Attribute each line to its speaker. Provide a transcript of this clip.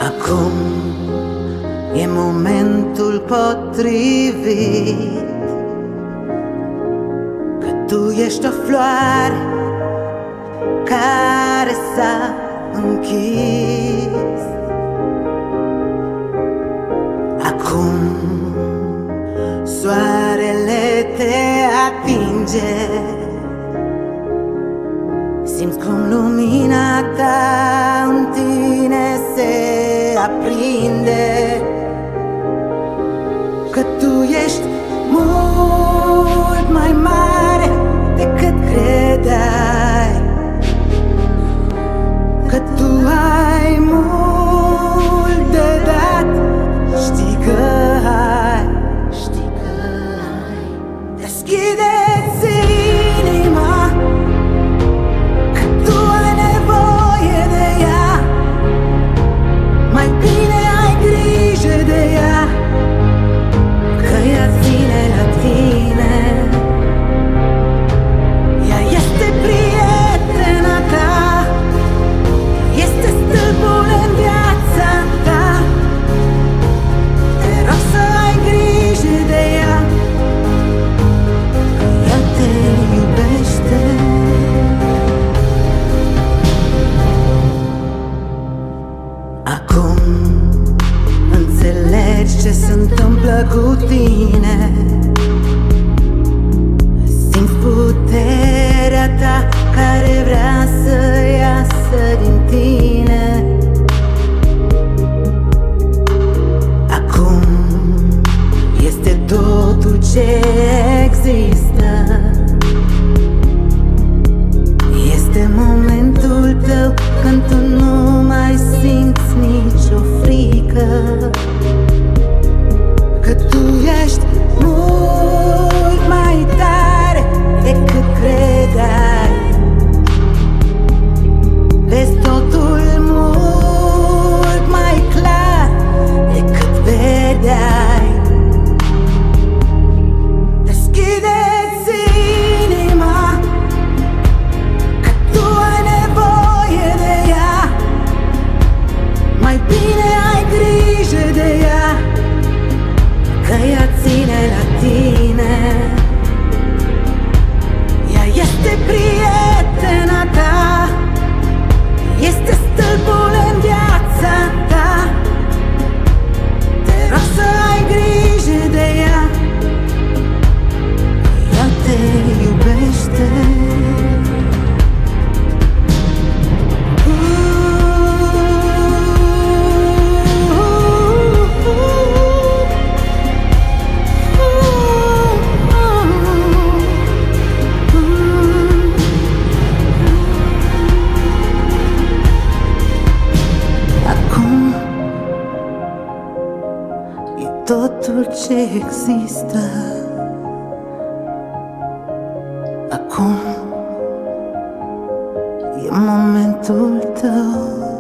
Speaker 1: Acum e momentul potrivit, că tu ești o floare care s-a închis. Acum soarele te atinge, simți cum lumina ta în tine se aprinde, că tu ești mult mai mare decât credeai, că tu ai mult de dat, știi că ai, deschide-ți inima, că tu ai nevoie de ea, mai bine ai grijă de ea, că ea ține la tine. Ea este prietena ta, este stâlpul în viața ta. Te rog să ai grijă de ea, ea te iubește. Acum înțelegi ce se întâmplă cu tine, simți puterea ta care vrea să iasă din tine. Acum este totul ce există, este momentul tău când tu nu mai simți nicio frică, că tu ești mult mai tare decât credeai, vezi totul mult mai clar decât vedeai. Deschide-ți inima, că tu ai nevoie de ea, mai bine ai grijă de ea, că ea ține la tine. Ea este prietena ta, este stâlpul în viața ta. Te rog să ai grijă de ea, ea te iubește. Totul ce există. Acum e momentul tău.